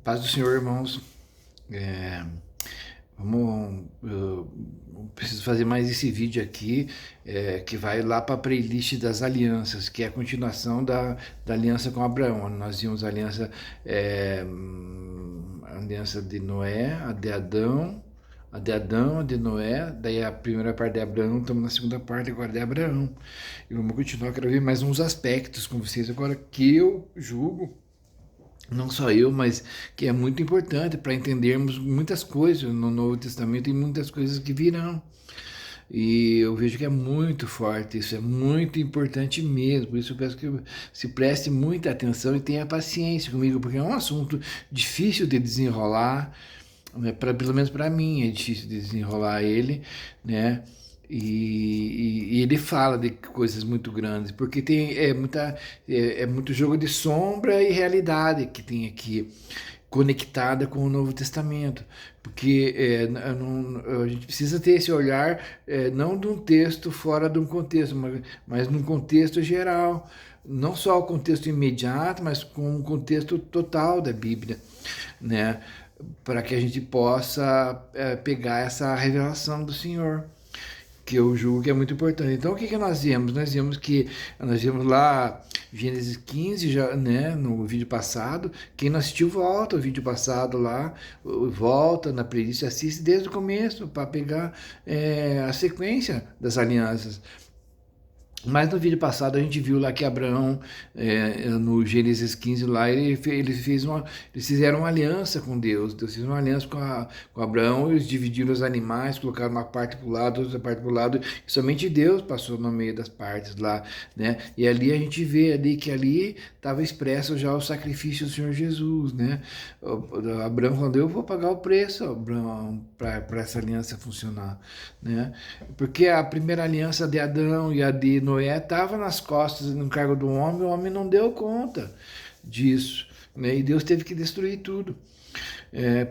Paz do Senhor, irmãos. É, eu preciso fazer mais esse vídeo aqui, que vai lá para a playlist das alianças, que é a continuação da aliança com Abraão. Nós vimos a aliança de Noé, a de Noé, daí a primeira parte de Abraão, estamos na segunda parte agora de Abraão. E vamos continuar, quero ver mais uns aspectos com vocês agora que eu julgo, não só eu, mas que é muito importante para entendermos muitas coisas no Novo Testamento e muitas coisas que virão. E eu vejo que é muito forte, isso é muito importante mesmo. Por isso eu peço que se preste muita atenção e tenha paciência comigo, porque é um assunto difícil de desenrolar, né? Pelo menos para mim é difícil de desenrolar ele, né? E ele fala de coisas muito grandes, porque é muito jogo de sombra e realidade que tem aqui, conectada com o Novo Testamento, porque a gente precisa ter esse olhar, não de um texto fora de um contexto, mas num contexto geral, não só o contexto imediato, mas com um contexto total da Bíblia, né? Para que a gente possa pegar essa revelação do Senhor, que eu julgo que é muito importante. Então, o que que nós vimos? Nós vimos lá Gênesis 15, já, né, no vídeo passado. Quem não assistiu, volta o vídeo passado lá, volta na playlist, assiste desde o começo para pegar a sequência das alianças. Mas no vídeo passado a gente viu lá que Abraão, no Gênesis 15 lá, eles fizeram uma aliança com Deus. Deus fez uma aliança com Abraão, eles dividiram os animais, colocaram uma parte para o lado, outra parte para o lado, e somente Deus passou no meio das partes lá, né? E ali a gente vê ali que ali estava expresso já o sacrifício do Senhor Jesus, né? Abraão falando, eu vou pagar o preço, Abraão, para essa aliança funcionar, né? Porque a primeira aliança de Adão e a de Noé estava nas costas, no encargo do homem, o homem não deu conta disso, né? E Deus teve que destruir tudo,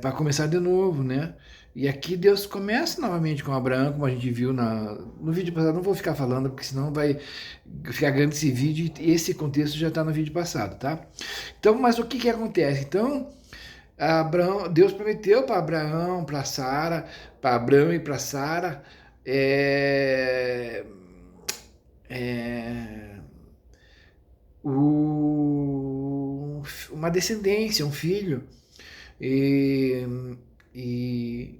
para começar de novo, né? E aqui Deus começa novamente com Abraão, como a gente viu no vídeo passado. Não vou ficar falando, porque senão vai ficar grande esse vídeo, e esse contexto já está no vídeo passado, tá? Então, mas o que que acontece? Então, Deus prometeu para Abraão, para Sara, para Abraão e para Sara, é, é, uma descendência, um filho. E,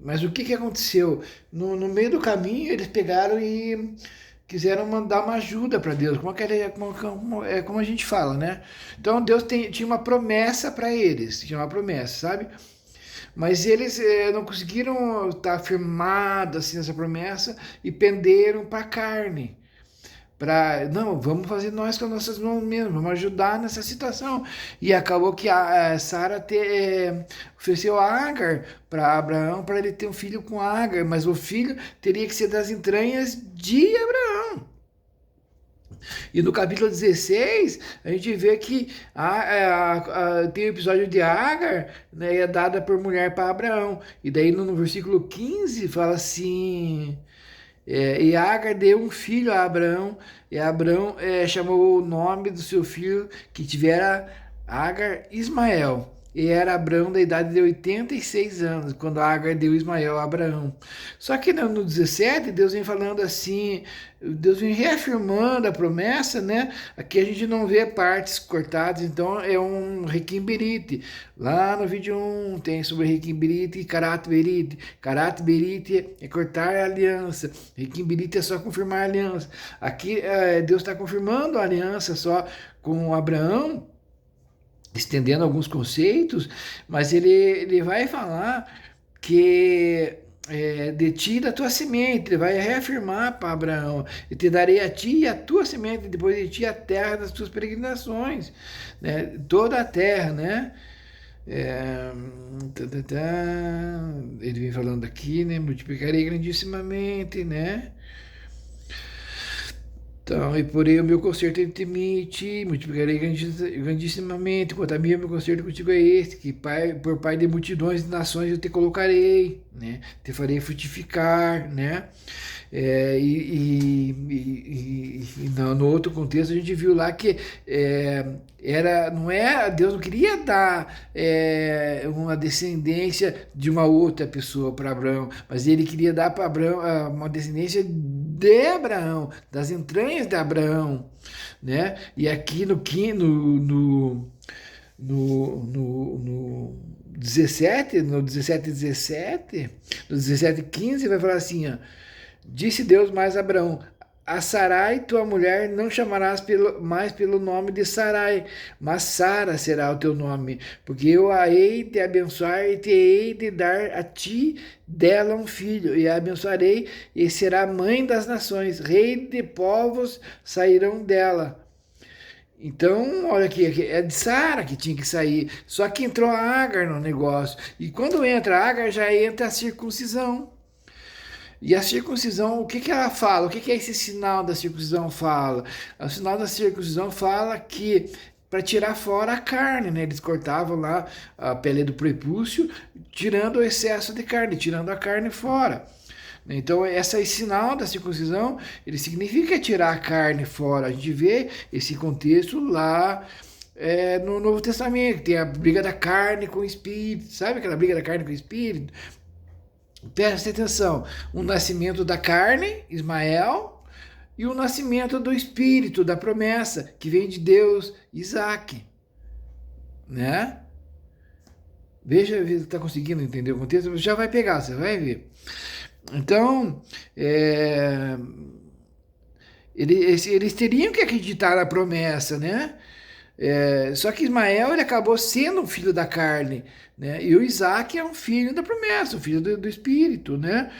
mas o que que aconteceu? No meio do caminho, eles pegaram e quiseram mandar uma ajuda para Deus, como a gente fala, né? Então Deus tinha uma promessa para eles, tinha uma promessa, sabe? Mas eles não conseguiram estar firmados assim nessa promessa e penderam para a carne. Não, vamos fazer nós com as nossas mãos mesmo, vamos ajudar nessa situação. E acabou que a Sara ofereceu a Agar para Abraão, para ele ter um filho com Agar, mas o filho teria que ser das entranhas de Abraão. E no capítulo 16, a gente vê que tem o episódio de Agar, né, é dada por mulher para Abraão. E daí no versículo 15 fala assim... e Agar deu um filho a Abraão, e Abraão chamou o nome do seu filho que tivera Agar Ismael. E era Abraão da idade de 86 anos, quando Agar deu Ismael a Abraão. Só que no 17, Deus vem falando assim, Deus vem reafirmando a promessa, né? Aqui a gente não vê partes cortadas, então é um requimberite. Lá no vídeo 1 tem sobre requimberite e caratberite. Caratberite é cortar a aliança, requimberite é só confirmar a aliança. Aqui Deus está confirmando a aliança só com Abraão, estendendo alguns conceitos, mas ele vai falar que de ti e da tua semente, ele vai reafirmar para Abraão, e te darei a ti e a tua semente, depois de ti a terra das tuas peregrinações, né? Toda a terra, né? Ele vem falando aqui, né? Multiplicarei grandissimamente, né? Então, e porém o meu conserto entre mim e ti, multiplicarei grandissimamente, quanto a mim, o meu conserto contigo é este, que por pai de multidões de nações eu te colocarei, né? Te farei frutificar, né? No outro contexto a gente viu lá que não é, Deus não queria dar uma descendência de uma outra pessoa para Abraão, mas ele queria dar para Abraão uma descendência de Abraão, das entranhas de Abraão, né? E aqui no 17, no 17:17, no 17:15 vai falar assim, ó, disse Deus mais a Abraão, a Sarai, tua mulher, não chamarás mais pelo nome de Sarai, mas Sara será o teu nome, porque eu a hei de abençoar e te hei de dar a ti dela um filho, e a abençoarei e será mãe das nações, rei de povos sairão dela. Então, olha aqui, é de Sara que tinha que sair. Só que entrou a Agar no negócio. E quando entra a Agar, já entra a circuncisão. E a circuncisão, o que que ela fala? O que que esse sinal da circuncisão fala? O sinal da circuncisão fala que para tirar fora a carne, né? Eles cortavam lá a pele do prepúcio, tirando o excesso de carne, tirando a carne fora. Então, esse sinal da circuncisão, ele significa tirar a carne fora. A gente vê esse contexto lá no Novo Testamento, que tem a briga da carne com o Espírito. Sabe aquela briga da carne com o Espírito? Preste atenção. O nascimento da carne, Ismael, e o nascimento do Espírito, da promessa, que vem de Deus, Isaac. Né? Veja se está conseguindo entender o contexto. Já vai pegar, você vai ver. Então, eles teriam que acreditar na promessa, né? Só que Ismael ele acabou sendo um filho da carne, né? E o Isaac é um filho da promessa, um filho do Espírito, né?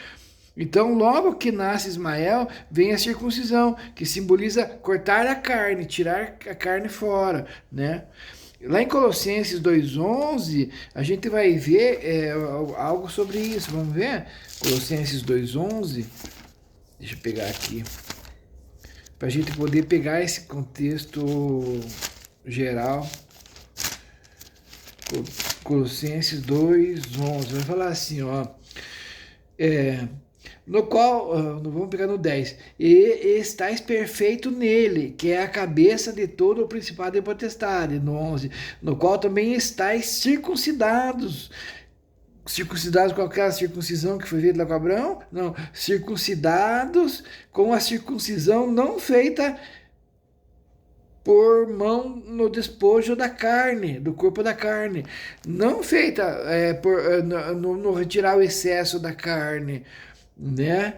Então, logo que nasce Ismael, vem a circuncisão, que simboliza cortar a carne, tirar a carne fora, né? Lá em Colossenses 2:11, a gente vai ver algo sobre isso. Vamos ver? Colossenses 2:11. Deixa eu pegar aqui. Para a gente poder pegar esse contexto geral. Colossenses 2:11. Vai falar assim, ó. No qual, vamos pegar no 10, e estáis perfeito nele, que é a cabeça de todo o principado e potestade, no 11, no qual também estáis circuncidados. Circuncidados com aquela circuncisão que foi feita lá com Abraão? Não, circuncidados com a circuncisão não feita por mão no despojo da carne, do corpo da carne, não feita no retirar o excesso da carne, né?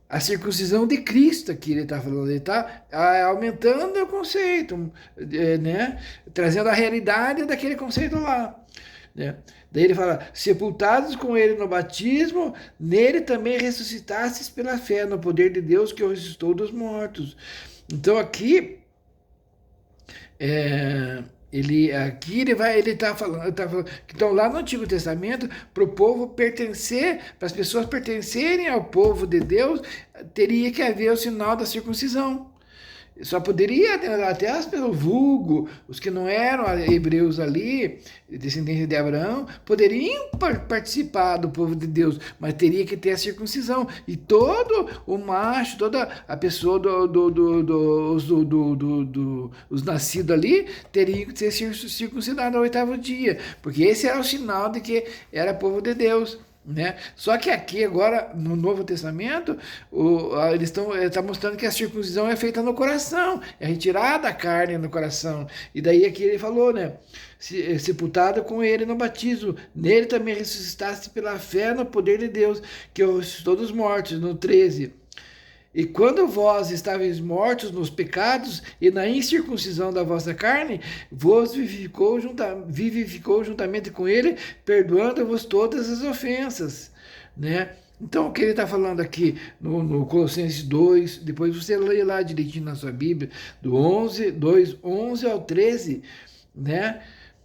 A circuncisão de Cristo que ele está falando, ele está aumentando o conceito, né? Trazendo a realidade daquele conceito lá, né? Daí ele fala, sepultados com ele no batismo, nele também ressuscitastes pela fé no poder de Deus que o ressuscitou dos mortos. Então aqui ele está falando, então lá no Antigo Testamento, para o povo pertencer, para as pessoas pertencerem ao povo de Deus, teria que haver o sinal da circuncisão. Só poderia, até pelo vulgo, os que não eram hebreus ali, descendentes de Abraão, poderiam participar do povo de Deus, mas teria que ter a circuncisão. E todo o macho, toda a pessoa os nascidos ali, teriam que ser circuncidados no 8º dia, porque esse era o sinal de que era povo de Deus. Né? Só que aqui agora no Novo Testamento eles estão mostrando que a circuncisão é feita no coração, é retirada a carne no coração, e daí aqui ele falou, né, sepultado com ele no batismo, nele também ressuscitaste pela fé no poder de Deus que o ressuscitou dos mortos, no 13. E quando vós estáveis mortos nos pecados e na incircuncisão da vossa carne, vos vivificou juntamente com ele, perdoando-vos todas as ofensas, né? Então, o que ele está falando aqui no Colossenses 2, depois você lê lá direitinho na sua Bíblia, do 11 ao 13, né?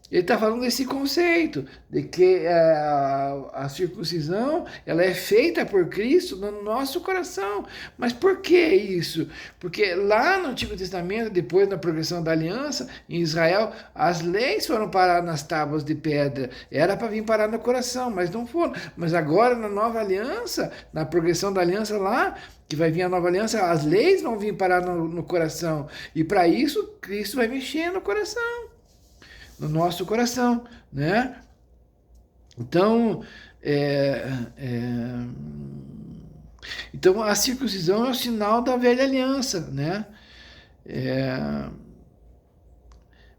Ele está falando desse conceito, de que a circuncisão ela é feita por Cristo no nosso coração. Mas por que isso? Porque lá no Antigo Testamento, depois na progressão da aliança, em Israel, as leis foram parar nas tábuas de pedra. Era para vir parar no coração, mas não foram. Mas agora, na nova aliança, na progressão da aliança lá, que vai vir a nova aliança, as leis vão vir parar no coração. E para isso, Cristo vai mexer no coração, no nosso coração, né? Então, então a circuncisão é o sinal da velha aliança, né?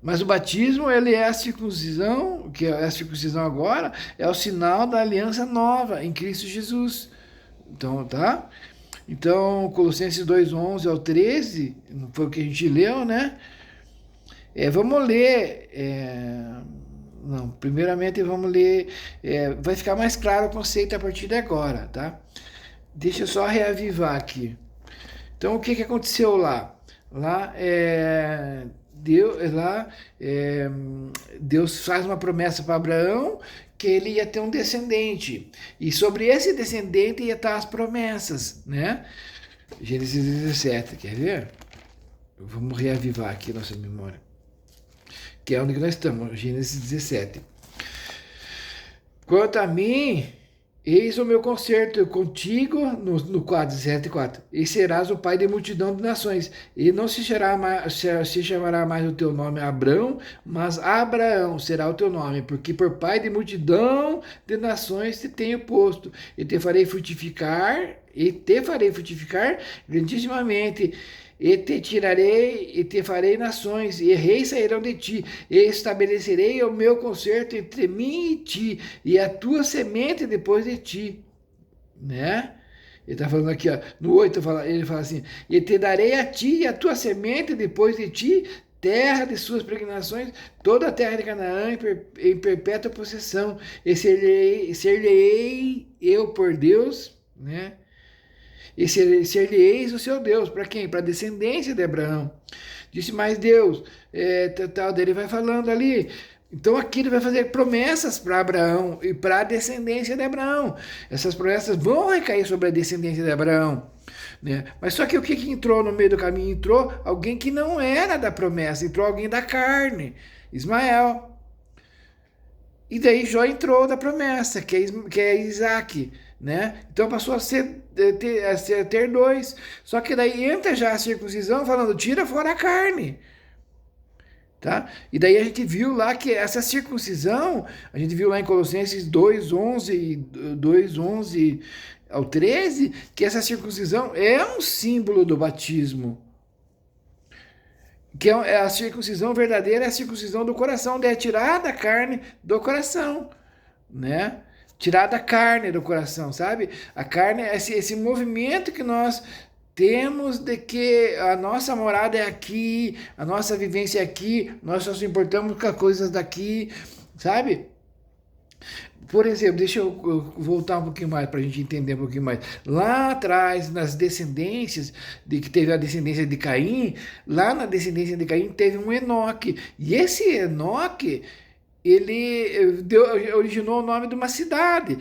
Mas o batismo, ele é a circuncisão, que é a circuncisão agora, é o sinal da aliança nova em Cristo Jesus. Então, tá? Então, Colossenses 2:11 ao 13, foi o que a gente leu, né? Vamos ler. Não, primeiramente vamos ler. Vai ficar mais claro o conceito a partir de agora, tá? Deixa eu só reavivar aqui. Então, o que que aconteceu lá? Deus faz uma promessa para Abraão que ele ia ter um descendente. E sobre esse descendente ia estar as promessas, né? Gênesis 17, quer ver? Vamos reavivar aqui nossa memória, que é onde nós estamos, Gênesis 17. Quanto a mim, eis o meu concerto contigo, no 4:17, e serás o pai de multidão de nações, e não se chamará mais o teu nome Abrão, mas Abraão será o teu nome, porque por pai de multidão de nações te tenho posto, e te farei frutificar grandissimamente, e te tirarei e te farei nações, e reis sairão de ti, e estabelecerei o meu concerto entre mim e ti, e a tua semente depois de ti, né? Ele está falando aqui, ó, no 8, ele fala assim, e te darei a ti e a tua semente depois de ti, terra de suas peregrinações, toda a terra de Canaã em perpétua possessão, e ser-lhe-ei eu por Deus, né? E ser-lhe-eis o seu Deus. Para quem? Para a descendência de Abraão. Disse mais Deus. Tal, ele vai falando ali. Então aqui ele vai fazer promessas para Abraão e para a descendência de Abraão. Essas promessas vão recair sobre a descendência de Abraão, né? Mas só que o que entrou no meio do caminho? Entrou alguém que não era da promessa, entrou alguém da carne, Ismael. E daí Jó entrou da promessa, que é Isaac, né? Então passou a ter dois. Só que daí entra já a circuncisão falando, tira fora a carne. Tá? E daí a gente viu lá que essa circuncisão, a gente viu lá em Colossenses 2:11 ao 13, que essa circuncisão é um símbolo do batismo. Que é a circuncisão verdadeira, é a circuncisão do coração, onde é tirada a carne do coração, né? Tirada a carne do coração, sabe? A carne é esse movimento que nós temos de que a nossa morada é aqui, a nossa vivência é aqui, nós só nos importamos com as coisas daqui, sabe? Por exemplo, deixa eu voltar um pouquinho mais para a gente entender um pouquinho mais. Lá atrás, nas descendências, de que teve a descendência de Caim, lá na descendência de Caim teve um Enoque. E esse Enoque, ele originou o nome de uma cidade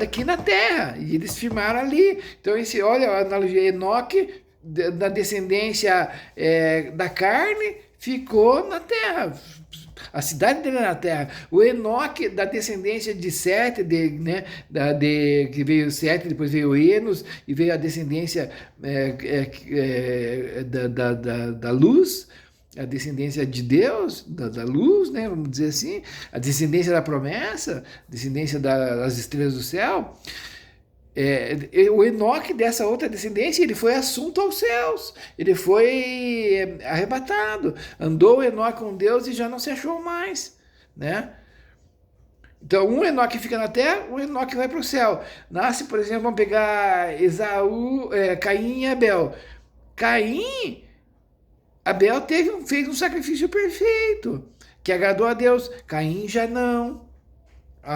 aqui na Terra, e eles firmaram ali. Então, olha a analogia, Enoque, da descendência da carne, ficou na Terra. A cidade dele é na Terra. O Enoque, da descendência de Sete, né, que veio Sete, depois veio Enos, e veio a descendência da luz, a descendência de Deus, da luz, né, vamos dizer assim, a descendência da promessa, a descendência das estrelas do céu. O Enoque, dessa outra descendência, ele foi assunto aos céus, ele foi arrebatado, andou o Enoque com Deus e já não se achou mais, né? Então, um Enoque fica na terra, um Enoque vai para o céu. Nasce, por exemplo, vamos pegar Caim e Abel. Abel fez um sacrifício perfeito, que agradou a Deus. Caim já não.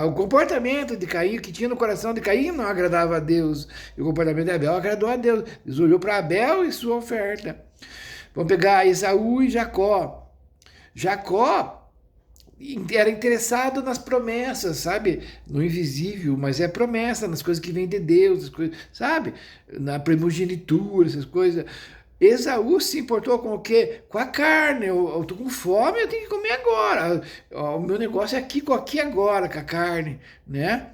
O comportamento de Caim, que tinha no coração de Caim, não agradava a Deus. E o comportamento de Abel agradou a Deus. Deus olhou para Abel e sua oferta. Vamos pegar Esaú e Jacó. Jacó, era interessado nas promessas, sabe? No invisível, mas é promessa, nas coisas que vêm de Deus, as coisas, sabe? Na primogenitura, essas coisas. Esaú se importou com o quê? Com a carne. Eu tô com fome, eu tenho que comer agora. O meu negócio é aqui, com aqui agora, com a carne, né?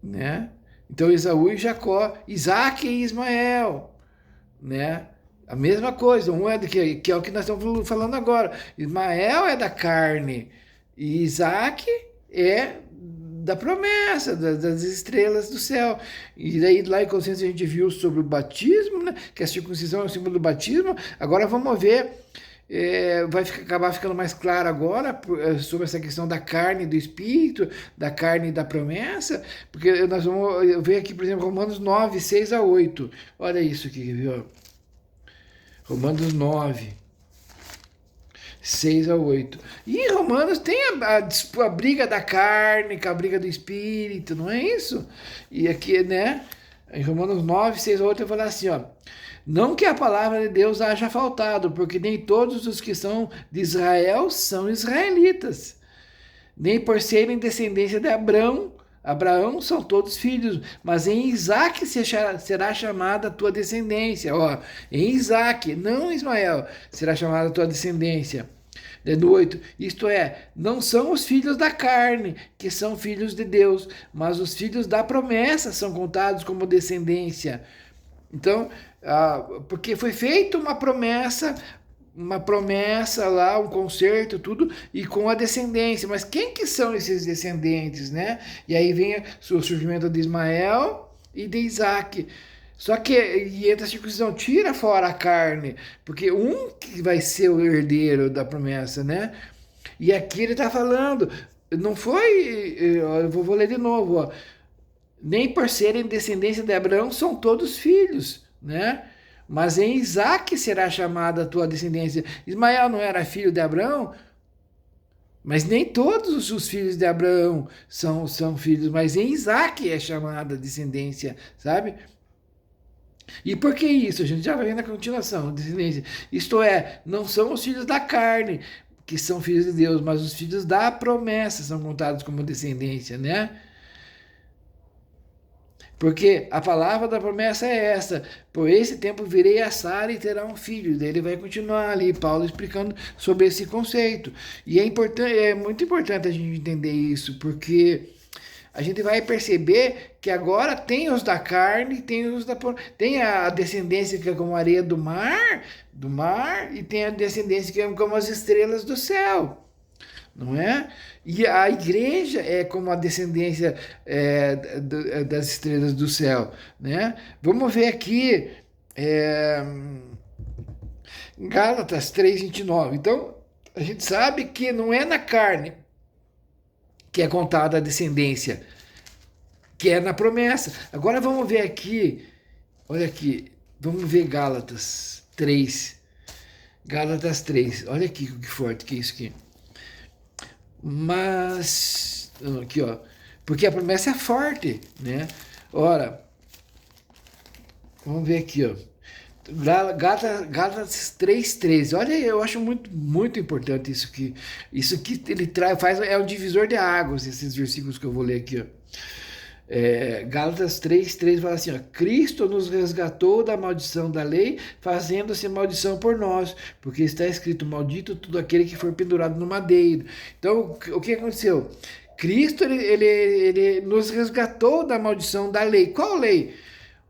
Né? Então Esaú e Jacó, Isaac e Ismael, né? A mesma coisa, um é que é o que nós estamos falando agora. Ismael é da carne e Isaac é da promessa, das estrelas do céu. E daí lá em Colossenses a gente viu sobre o batismo, né? Que a circuncisão é o símbolo do batismo. Agora vamos ver, acabar ficando mais claro agora sobre essa questão da carne e do espírito, da carne e da promessa, porque nós vamos ver aqui, por exemplo, Romanos 9, 6 a 8. Olha isso aqui, viu? Romanos 9, 6 a 8. E Romanos tem a briga da carne com a briga do espírito, não é isso? E aqui, né? Em Romanos 9, 6 a 8, eu vou falar assim, ó. Não que a palavra de Deus haja faltado, porque nem todos os que são de Israel são israelitas, nem por serem descendência de Abraão são todos filhos, mas em Isaque será chamada a tua descendência. Ó, em Isaque, não em Ismael, será chamada a tua descendência. No 8, isto é, não são os filhos da carne que são filhos de Deus, mas os filhos da promessa são contados como descendência. Então, porque foi feita uma promessa lá, um concerto, tudo, e com a descendência. Mas quem que são esses descendentes, né? E aí vem o surgimento de Ismael e de Isaac. Só que, e entra a circuncisão, tira fora a carne, porque um que vai ser o herdeiro da promessa, né? E aqui ele está falando, não foi, eu vou ler de novo, ó, nem por serem descendência de Abraão são todos filhos, né? Mas em Isaque será chamada a tua descendência. Ismael não era filho de Abraão? Mas nem todos os filhos de Abraão são filhos, mas em Isaque é chamada a descendência, sabe? E por que isso? A gente já vai ver na continuação, descendência. Isto é, não são os filhos da carne que são filhos de Deus, mas os filhos da promessa são contados como descendência, né? Porque a palavra da promessa é essa: por esse tempo virei a Sara e terá um filho. Daí ele vai continuar ali, Paulo explicando sobre esse conceito. E é muito importante a gente entender isso, porque a gente vai perceber que agora tem os da carne, tem a descendência que é como a areia do mar, e tem a descendência que é como as estrelas do céu, não é? E a igreja é como a descendência das estrelas do céu, né? Vamos ver aqui Gálatas 3:29. Então, a gente sabe que não é na carne que é contada a descendência, que é na promessa. Agora vamos ver aqui, olha aqui, vamos ver Gálatas 3. Gálatas 3, olha aqui que forte que é isso aqui. Mas, aqui ó, porque a promessa é forte, né? Ora, vamos ver aqui, ó. Gálatas 3:13. Olha, eu acho muito importante isso que ele é um divisor de águas, esses versículos que eu vou ler aqui, ó. Gálatas 3:13 fala assim, ó, Cristo nos resgatou da maldição da lei, fazendo-se maldição por nós, porque está escrito, maldito todo aquele que for pendurado no madeiro. Então, o que aconteceu? Cristo, ele nos resgatou da maldição da lei. Qual lei?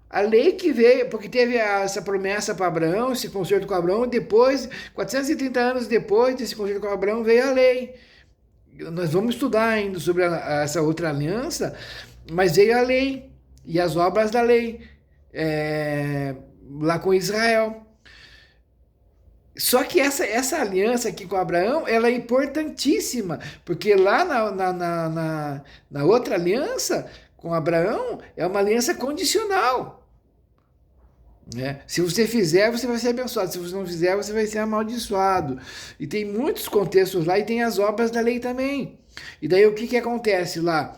A lei que veio, porque teve essa promessa para Abraão, esse concerto com Abraão, e depois, 430 anos depois desse concerto com Abraão, veio a lei. Nós vamos estudar ainda sobre essa outra aliança, mas veio a lei e as obras da lei lá com Israel. Só que essa aliança aqui com Abraão, ela é importantíssima, porque lá na outra aliança com Abraão, é uma aliança condicional. Né? Se você fizer, você vai ser abençoado. Se você não fizer, você vai ser amaldiçoado. E tem muitos contextos lá e tem as obras da lei também. E daí o que acontece lá?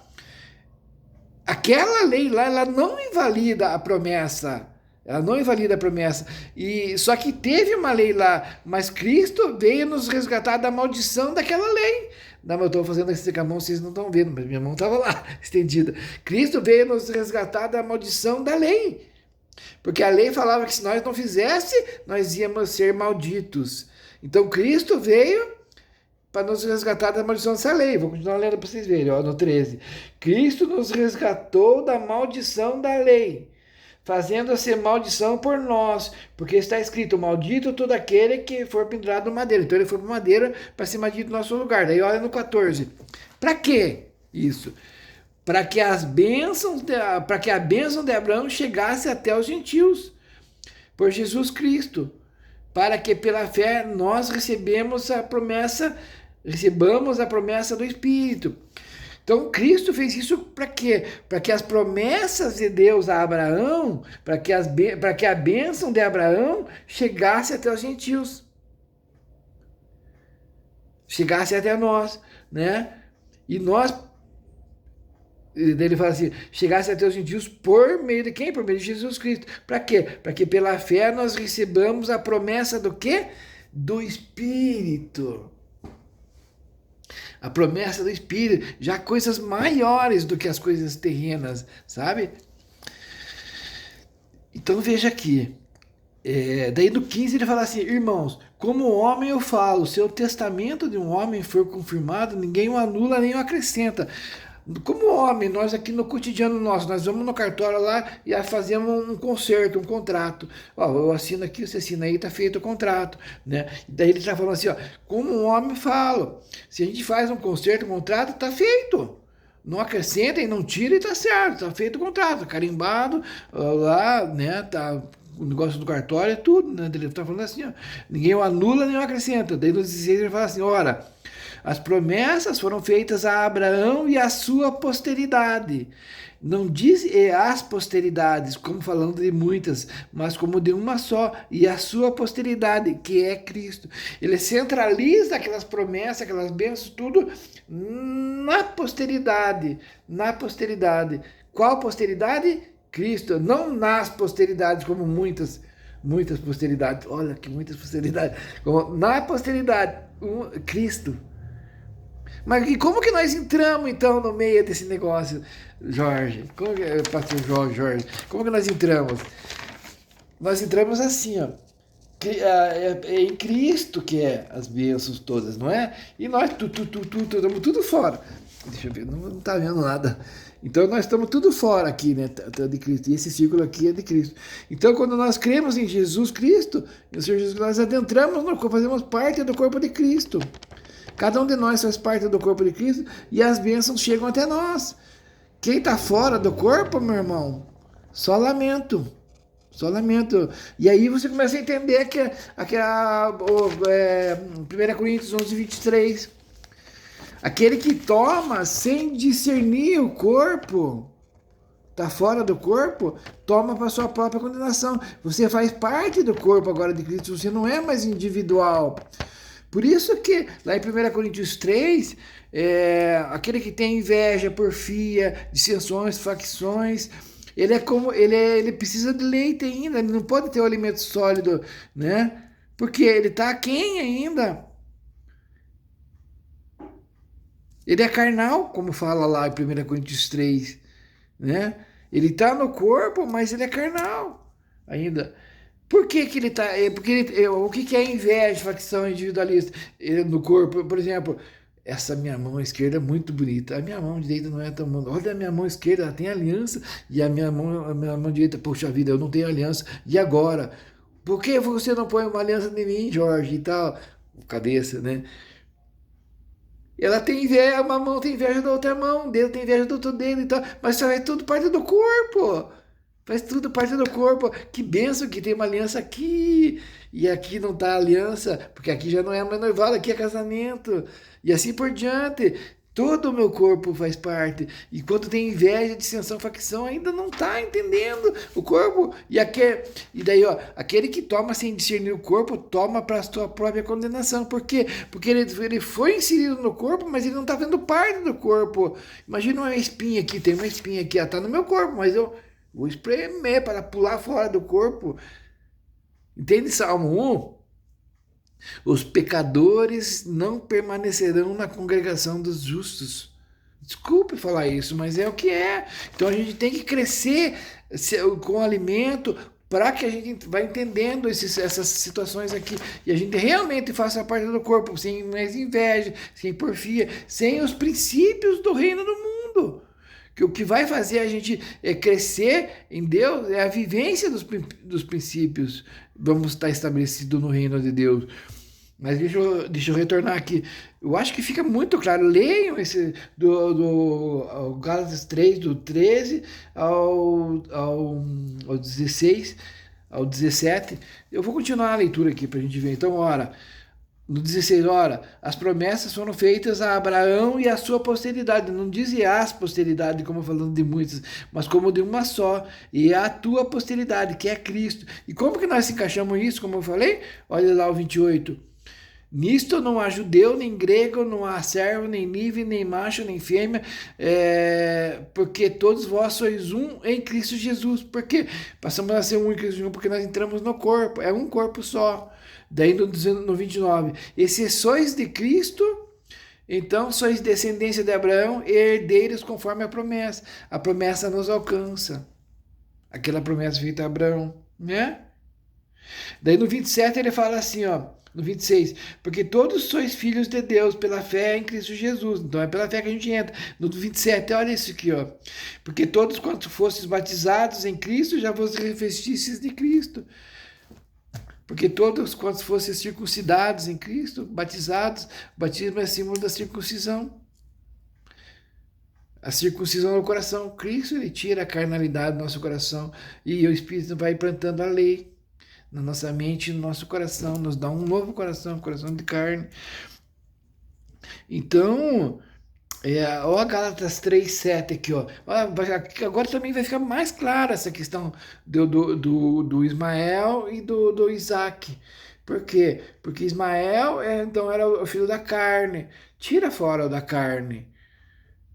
Aquela lei lá, ela não invalida a promessa Ela não invalida a promessa. E só que teve uma lei lá, mas Cristo veio nos resgatar da maldição daquela lei. Não, eu estou fazendo assim com a mão, vocês não estão vendo, mas minha mão estava lá, estendida. Cristo veio nos resgatar da maldição da lei. Porque a lei falava que se nós não fizesse, nós íamos ser malditos. Então Cristo veio para nos resgatar da maldição dessa lei. Vou continuar lendo para vocês verem, ó, no 13. Cristo nos resgatou da maldição da lei, fazendo-se maldição por nós, porque está escrito, maldito todo aquele que for pendurado no madeiro. Então ele foi para madeira para ser maldito no nosso lugar. Daí olha no 14. Para quê isso? Para que a bênção de Abraão chegasse até os gentios, por Jesus Cristo, para que pela fé nós recebamos a promessa do Espírito. Então Cristo fez isso para quê? Para que as promessas de Deus a Abraão, para que a bênção de Abraão chegasse até os gentios, chegasse até nós, né? E nós, ele fala assim, chegasse até os gentios por meio de quem? Por meio de Jesus Cristo. Para quê? Para que pela fé nós recebamos a promessa do quê? Do Espírito. A promessa do Espírito, já coisas maiores do que as coisas terrenas, sabe? Então veja aqui, daí no 15 ele fala assim, irmãos, como homem eu falo, se o testamento de um homem for confirmado, ninguém o anula nem o acrescenta. Como homem, nós aqui no cotidiano nosso, nós vamos no cartório lá e fazemos um concerto, um contrato. Ó, eu assino aqui, você assina aí, tá feito o contrato, né? E daí ele está falando assim, ó, como um homem falo, se a gente faz um concerto, um contrato, tá feito. Não acrescenta e não tira e tá certo, tá feito o contrato, carimbado, lá, né, tá o negócio do cartório é tudo, né? Ele tá falando assim, ó, ninguém o anula nem o acrescenta. Daí no 16 ele fala assim, ora, as promessas foram feitas a Abraão e a sua posteridade. Não diz e as posteridades, como falando de muitas, mas como de uma só, e a sua posteridade, que é Cristo. Ele centraliza aquelas promessas, aquelas bênçãos, tudo na posteridade. Na posteridade. Qual posteridade? Cristo. Não nas posteridades, como muitas posteridades. Olha que muitas posteridades. Na posteridade, Cristo. Mas e como que nós entramos, então, no meio desse negócio, Jorge? Pastor Jorge, como que nós entramos? Nós entramos assim, ó. É em Cristo que é as bênçãos todas, não é? E nós estamos tudo fora. Deixa eu ver, não tá vendo nada. Então nós estamos tudo fora aqui, né, de Cristo. E esse círculo aqui é de Cristo. Então quando nós cremos em Jesus Cristo, no Senhor Jesus, nós adentramos no corpo, fazemos parte do corpo de Cristo. Cada um de nós faz parte do corpo de Cristo e as bênçãos chegam até nós. Quem está fora do corpo, meu irmão, só lamento. Só lamento. E aí você começa a entender que 1 Coríntios 11, 23. Aquele que toma sem discernir o corpo, está fora do corpo, toma para sua própria condenação. Você faz parte do corpo agora de Cristo, você não é mais individual. Por isso que lá em 1 Coríntios 3, aquele que tem inveja, porfia, dissensões, facções, ele precisa de leite ainda, ele não pode ter o alimento sólido, né? Porque ele está aquém ainda. Ele é carnal, como fala lá em 1 Coríntios 3, né? Ele está no corpo, mas ele é carnal ainda. Por que ele está... o que é inveja, facção, individualista no corpo? Por exemplo, essa minha mão esquerda é muito bonita. A minha mão direita não é tão bonita. Olha a minha mão esquerda, ela tem aliança. E a minha mão direita, poxa vida, eu não tenho aliança. E agora? Por que você não põe uma aliança em mim, Jorge? E tal. Cabeça, né? Ela tem inveja, uma mão tem inveja da outra mão, o dedo tem inveja do outro dedo e tal. Mas isso é tudo parte do corpo. Faz tudo parte do corpo. Que benção que tem uma aliança aqui. E aqui não tá aliança, porque aqui já não é mais noivado, aqui é casamento. E assim por diante. Todo o meu corpo faz parte. E quando tem inveja, dissensão, facção, ainda não está entendendo o corpo. E daí, ó, aquele que toma sem discernir o corpo, toma para a sua própria condenação. Por quê? Porque ele foi inserido no corpo, mas ele não está vendo parte do corpo. Imagina uma espinha aqui, tem uma espinha aqui, está no meu corpo, mas eu Vou espremer para pular fora do corpo. Entende Salmo 1? Os pecadores não permanecerão na congregação dos justos. Desculpe falar isso, mas é o que é. Então a gente tem que crescer com alimento para que a gente vá entendendo essas situações aqui e a gente realmente faça parte do corpo, sem mais inveja, sem porfia, sem os princípios do reino do mundo. Que o que vai fazer a gente crescer em Deus é a vivência dos princípios. Vamos estar estabelecido no reino de Deus. Mas deixa eu retornar aqui. Eu acho que fica muito claro. Leiam esse do Gálatas 3, do 13 ao 16, ao 17. Eu vou continuar a leitura aqui para a gente ver. Então, ora, no 16, ora, as promessas foram feitas a Abraão e a sua posteridade. Não diz as posteridade, como falando de muitas, mas como de uma só. E a tua posteridade, que é Cristo. E como que nós encaixamos isso, como eu falei? Olha lá o 28. Nisto não há judeu, nem grego, não há servo, nem livre, nem macho, nem fêmea, porque todos vós sois um em Cristo Jesus. Por quê? Passamos a ser um em Cristo Jesus, porque nós entramos no corpo, é um corpo só. Daí no 29, e se sois de Cristo, então sois descendência de Abraão e herdeiros conforme a promessa. A promessa nos alcança. Aquela promessa feita a Abraão, né? Daí no 27 ele fala assim, ó, no 26, porque todos sois filhos de Deus pela fé em Cristo Jesus. Então é pela fé que a gente entra. No 27, olha isso aqui, ó. Porque todos quantos fostes batizados em Cristo, já vos revestistes de Cristo. Porque todos quantos fossem circuncidados em Cristo, batizados, o batismo é símbolo da circuncisão. A circuncisão do coração. Cristo, ele tira a carnalidade do nosso coração e o Espírito vai plantando a lei na nossa mente e no nosso coração, nos dá um novo coração, coração de carne. Então, ó, Gálatas 3:7 aqui, ó. Agora também vai ficar mais clara essa questão do Ismael e do Isaac. Por quê? Porque Ismael então era o filho da carne. Tira fora o da carne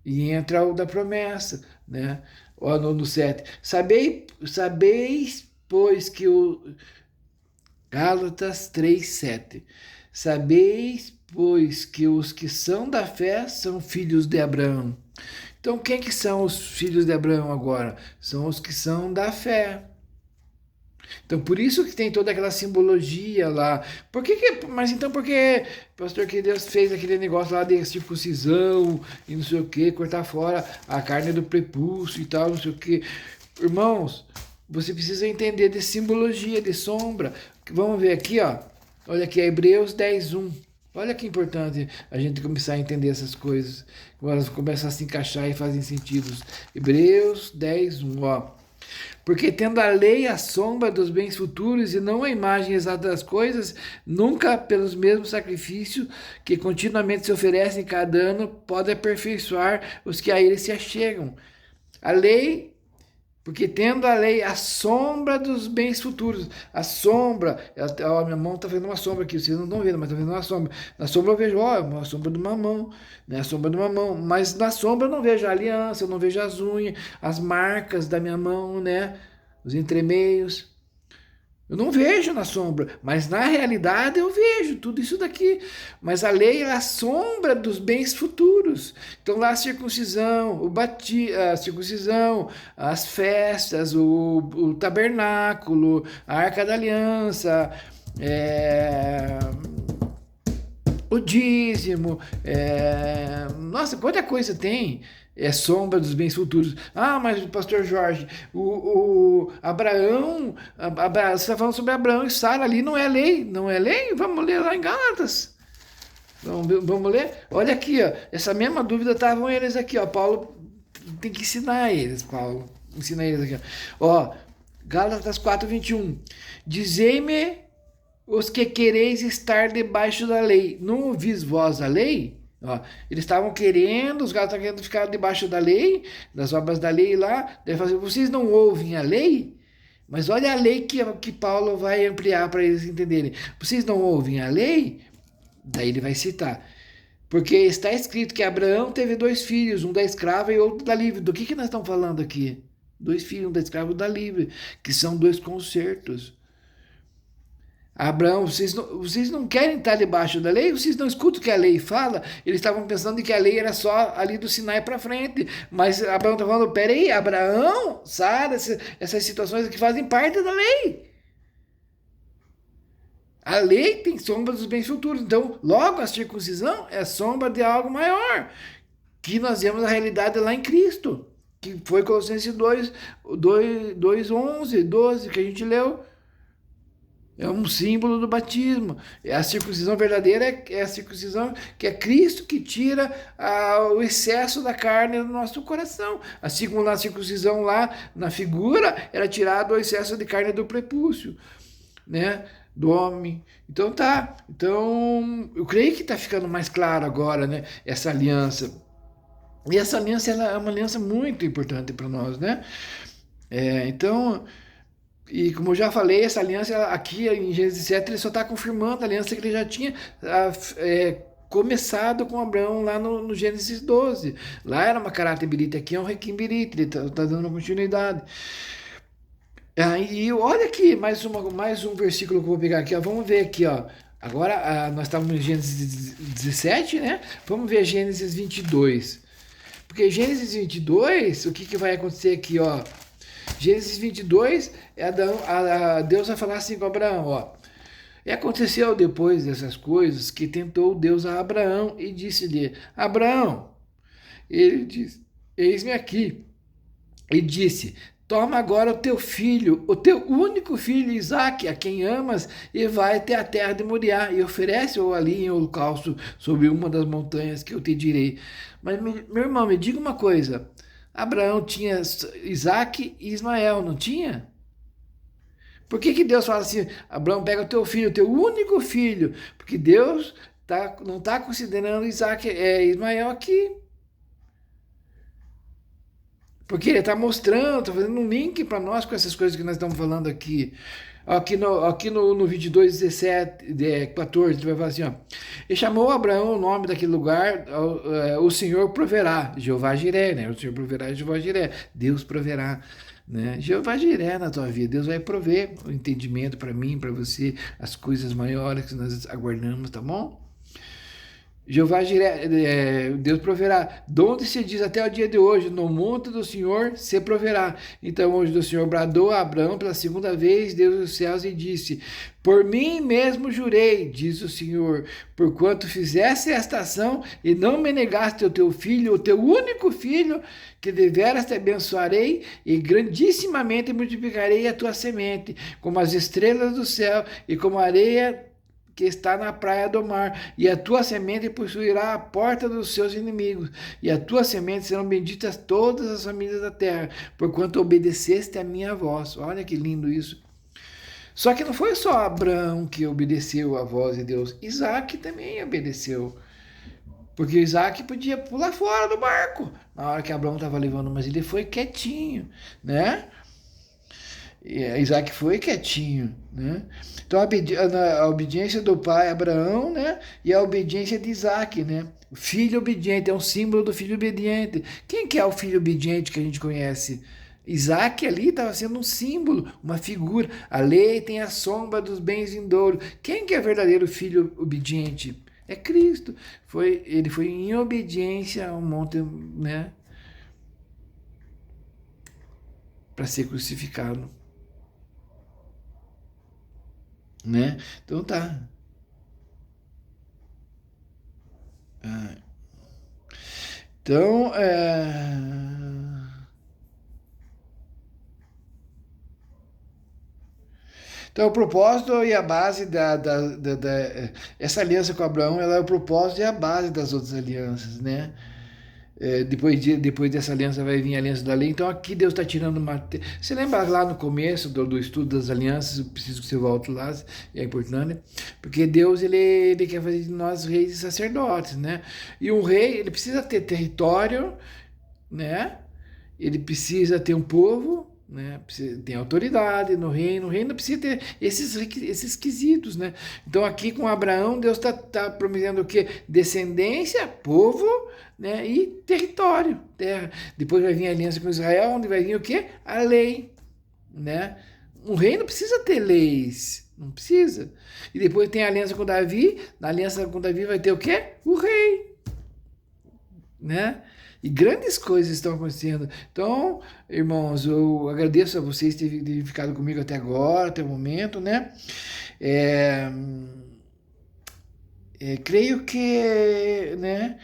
e entra o da promessa, né? Ó, no 7. Sabeis, pois, que o Gálatas 3:7. Sabeis, pois, que os que são da fé são filhos de Abraão. Então, quem que são os filhos de Abraão agora? São os que são da fé. Então, por isso que tem toda aquela simbologia lá. Mas então por que, pastor, que Deus fez aquele negócio lá de circuncisão e não sei o que, cortar fora a carne do prepúcio e tal, não sei o que. Irmãos, você precisa entender de simbologia, de sombra. Vamos ver aqui, ó. Olha aqui, Hebreus 10:1. Olha que importante a gente começar a entender essas coisas. Quando elas começam a se encaixar e fazem sentido. Hebreus 10:1, ó. Porque tendo a lei a sombra dos bens futuros e não a imagem exata das coisas, nunca pelos mesmos sacrifícios que continuamente se oferecem cada ano, pode aperfeiçoar os que a ele se achegam. A lei, porque tendo a lei a sombra dos bens futuros, a sombra, ó, minha mão está vendo uma sombra aqui, vocês não estão vendo, mas está vendo uma sombra. Na sombra eu vejo, ó, uma sombra de uma mão, né, a sombra de uma mão, mas na sombra eu não vejo a aliança, eu não vejo as unhas, as marcas da minha mão, né, os entremeios. Eu não vejo na sombra, mas na realidade eu vejo tudo isso daqui. Mas a lei é a sombra dos bens futuros. Então lá a circuncisão, a circuncisão, as festas, o tabernáculo, a arca da aliança, o dízimo, nossa, quanta coisa tem. É sombra dos bens futuros. Ah, mas pastor Jorge, o Abraão, você está falando sobre Abraão e Sara ali, não é lei, não é lei? Vamos ler lá em Gálatas. Vamos ler? Olha aqui, ó, essa mesma dúvida estavam eles aqui, ó, Paulo tem que ensinar eles, Paulo, ensina eles aqui, ó, Gálatas 4:21, dizei-me os que quereis estar debaixo da lei, não ouvis vós a lei? Ó, eles estavam querendo, os gatos estavam querendo ficar debaixo da lei, das obras da lei lá. Daí fazer, vocês não ouvem a lei? Mas olha a lei que Paulo vai ampliar para eles entenderem. Vocês não ouvem a lei? Daí ele vai citar. Porque está escrito que Abraão teve 2 filhos, um da escrava e outro da livre. Do que nós estamos falando aqui? Dois filhos, um da escrava e um da livre, que são dois concertos. Abraão, vocês não querem estar debaixo da lei? Vocês não escutam o que a lei fala? Eles estavam pensando que a lei era só ali do Sinai para frente. Mas Abraão está falando, peraí, Abraão, Sara, essas situações aqui fazem parte da lei. A lei tem sombra dos bens futuros. Então, logo a circuncisão é sombra de algo maior. Que nós vemos a realidade lá em Cristo. Que foi Colossenses 11, 12, que a gente leu. É um símbolo do batismo. A circuncisão verdadeira é a circuncisão que é Cristo que tira o excesso da carne do nosso coração. Assim como na circuncisão lá, na figura, era tirado o excesso de carne do prepúcio, né? Do homem. Então tá. Então, eu creio que está ficando mais claro agora, né? Essa aliança. E essa aliança ela é uma aliança muito importante para nós, né? Então... E como eu já falei, essa aliança aqui em Gênesis 7, ele só está confirmando a aliança que ele já tinha começado com Abraão lá no Gênesis 12. Lá era uma caráter birita, aqui é um requiem birita, ele está dando uma continuidade. E olha aqui, mais um versículo que eu vou pegar aqui, ó. Vamos ver aqui, ó. Agora, nós estávamos em Gênesis 17, né? Vamos ver Gênesis 22. Porque Gênesis 22, o que vai acontecer aqui, ó? Gênesis 22, Deus vai falar assim com Abraão, ó. E aconteceu depois dessas coisas que tentou Deus a Abraão e disse-lhe, Abraão, ele disse, eis-me aqui. E disse, toma agora o teu filho, o teu único filho Isaque, a quem amas, e vai até a terra de Moriá, e oferece-o ali em holocausto sobre uma das montanhas que eu te direi. Mas, meu irmão, me diga uma coisa, Abraão tinha Isaque e Ismael, não tinha? Por que Deus fala assim, Abraão, pega o teu filho, o teu único filho? Porque Deus não está considerando Ismael aqui. Porque ele está mostrando, está fazendo um link para nós com essas coisas que nós estamos falando aqui. Aqui no 22, 17, 14, ele vai falar assim, ó. E chamou Abraão o nome daquele lugar, o Senhor proverá, Jeová Jiré, né? O Senhor proverá, Jeová Jiré, Deus proverá, né? Jeová Jiré na tua vida, Deus vai prover o entendimento para mim, para você, as coisas maiores que nós aguardamos, tá bom? Jeová Jiré, Deus proverá, donde se diz até o dia de hoje, no monte do Senhor se proverá. Então o anjo do Senhor bradou a Abraão pela segunda vez, Deus dos céus, e disse, por mim mesmo jurei, diz o Senhor, porquanto fizeste esta ação e não me negaste o teu filho, o teu único filho, que deveras te abençoarei e grandissimamente multiplicarei a tua semente, como as estrelas do céu e como a areia que está na praia do mar, e a tua semente possuirá a porta dos seus inimigos, e a tua semente serão benditas todas as famílias da terra, porquanto obedeceste a minha voz. Olha que lindo isso. Só que não foi só Abraão que obedeceu a voz de Deus, Isaac também obedeceu. Porque Isaac podia pular fora do barco na hora que Abraão estava levando, mas ele foi quietinho, né? Isaac foi quietinho, né? Então a obediência do pai Abraão, né? E a obediência de Isaac, né? O filho obediente é um símbolo do filho obediente. Quem que é o filho obediente que a gente conhece? Isaac ali estava sendo um símbolo, uma figura. A lei tem a sombra dos bens vindouros. Quem que é o verdadeiro filho obediente? É Cristo. Ele foi em obediência ao monte, né? Para ser crucificado. Né? Então tá. Então, então o propósito e a base essa aliança com Abraão, ela é o propósito e a base das outras alianças, né? Depois dessa aliança vai vir a aliança da lei. Então aqui Deus está tirando uma... Você lembra lá no começo do estudo das alianças? Eu preciso que você volte lá, é importante. Porque Deus ele quer fazer de nós reis e sacerdotes, né? E um rei, ele precisa ter território, né? Ele precisa ter um povo né? Tem autoridade no reino, o reino precisa ter esses quesitos, né? Então aqui com Abraão, Deus tá prometendo o quê? Descendência, povo, né? E território, terra. Depois vai vir a aliança com Israel, onde vai vir o quê? A lei, né? O reino precisa ter leis, não precisa. E depois tem a aliança com Davi, na aliança com Davi vai ter o quê? O rei, né? E grandes coisas estão acontecendo. Então, irmãos, eu agradeço a vocês terem ficado comigo até agora, até o momento, né? É, creio que, né?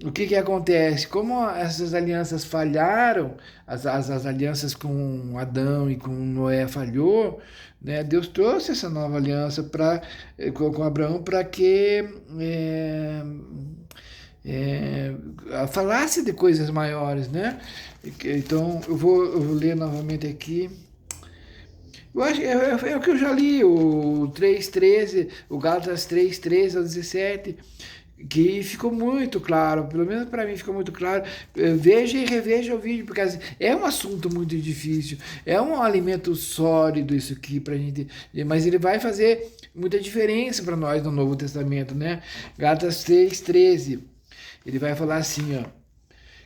O que acontece? Como essas alianças falharam, as alianças com Adão e com Noé falhou, né? Deus trouxe essa nova aliança com Abraão para que falasse de coisas maiores, né? Então eu vou ler novamente aqui. Eu acho que é o que eu já li, o 3:13, o Gálatas 3:13 ao 17, que ficou muito claro, pelo menos para mim ficou muito claro. Veja e reveja o vídeo, porque é um assunto muito difícil, é um alimento sólido isso aqui pra gente, mas ele vai fazer muita diferença para nós no Novo Testamento, né? Gálatas 3:13. Ele vai falar assim, ó.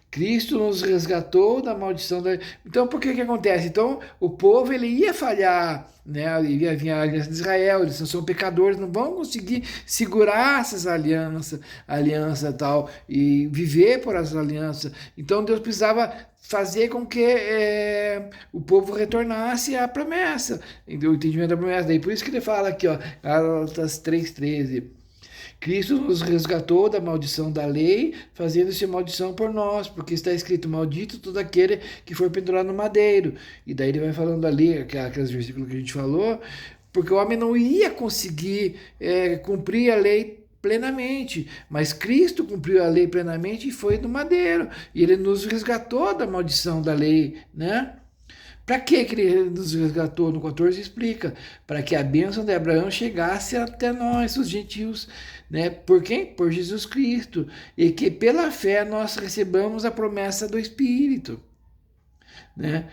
Cristo nos resgatou da maldição da... Então, por que acontece? Então, o povo, ele ia falhar, né? Ia vir a aliança de Israel, eles não são pecadores, não vão conseguir segurar essas aliança tal, e viver por essas alianças. Então, Deus precisava fazer com que o povo retornasse à promessa, o entendimento da promessa. Daí, por isso que ele fala aqui, ó, Gálatas 3:13. Cristo nos resgatou da maldição da lei, fazendo-se maldição por nós, porque está escrito, maldito todo aquele que for pendurado no madeiro. E daí ele vai falando ali, aqueles versículos que a gente falou, porque o homem não ia conseguir cumprir a lei plenamente, mas Cristo cumpriu a lei plenamente e foi no madeiro, e ele nos resgatou da maldição da lei, né? Para que ele nos resgatou? No 14 explica, para que a bênção de Abraão chegasse até nós, os gentios, né? Por quem? Por Jesus Cristo, e que pela fé nós recebamos a promessa do Espírito, né?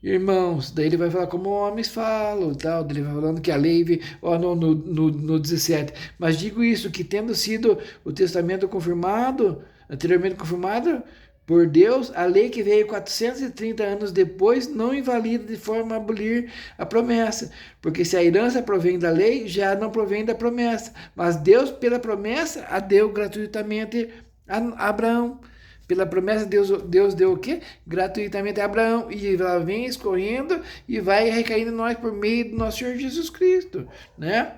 Irmãos, daí ele vai falar como homens falam, tal, ele vai falando que a lei, no 17, mas digo isso, que tendo sido o testamento confirmado, anteriormente confirmado, por Deus, a lei que veio 430 anos depois não invalida de forma a abolir a promessa, porque se a herança provém da lei, já não provém da promessa, mas Deus, pela promessa, a deu gratuitamente a Abraão. Pela promessa, Deus deu o quê? Gratuitamente a Abraão, e ela vem escorrendo e vai recaindo em nós por meio do nosso Senhor Jesus Cristo, né?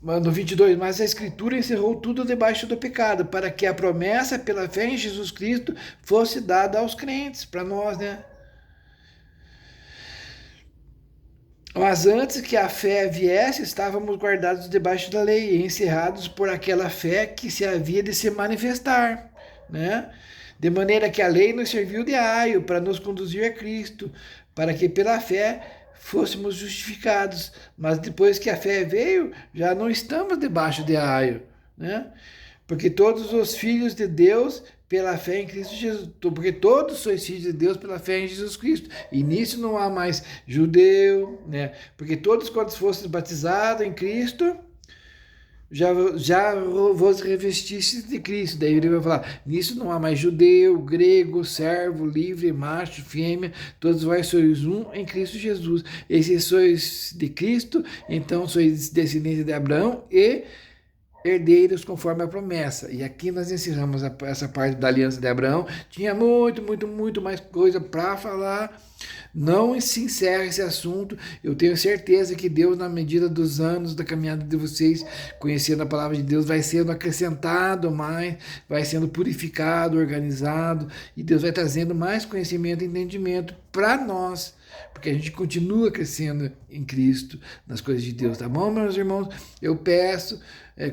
No 22, mas a Escritura encerrou tudo debaixo do pecado, para que a promessa pela fé em Jesus Cristo fosse dada aos crentes, para nós, né? Mas antes que a fé viesse, estávamos guardados debaixo da lei, e encerrados por aquela fé que se havia de se manifestar, né? De maneira que a lei nos serviu de aio para nos conduzir a Cristo, para que pela fé fôssemos justificados, mas depois que a fé veio, já não estamos debaixo de aio, né? Porque todos os filhos de Deus pela fé em Cristo Jesus, porque todos sois filhos de Deus pela fé em Jesus Cristo, e nisso não há mais judeu, né? Porque todos quantos fostes batizados em Cristo, já vos revestistes de Cristo. Daí ele vai falar, nisso não há mais judeu, grego, servo, livre, macho, fêmea, todos vós sois um em Cristo Jesus. E se sois de Cristo, então sois descendentes de Abraão e herdeiros conforme a promessa. E aqui nós encerramos essa parte da aliança de Abraão. Tinha muito mais coisa para falar. Não se encerra esse assunto. Eu tenho certeza que Deus, na medida dos anos da caminhada de vocês, conhecendo a palavra de Deus, vai sendo acrescentado mais, vai sendo purificado, organizado, e Deus vai trazendo mais conhecimento e entendimento para nós, porque a gente continua crescendo em Cristo, nas coisas de Deus, tá bom, meus irmãos? Eu peço,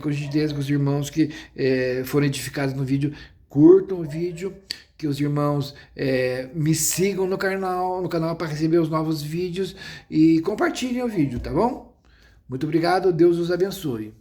com gentileza, com os irmãos que foram edificados no vídeo, curtam o vídeo, que os irmãos me sigam no canal para receber os novos vídeos, e compartilhem o vídeo, tá bom? Muito obrigado, Deus os abençoe.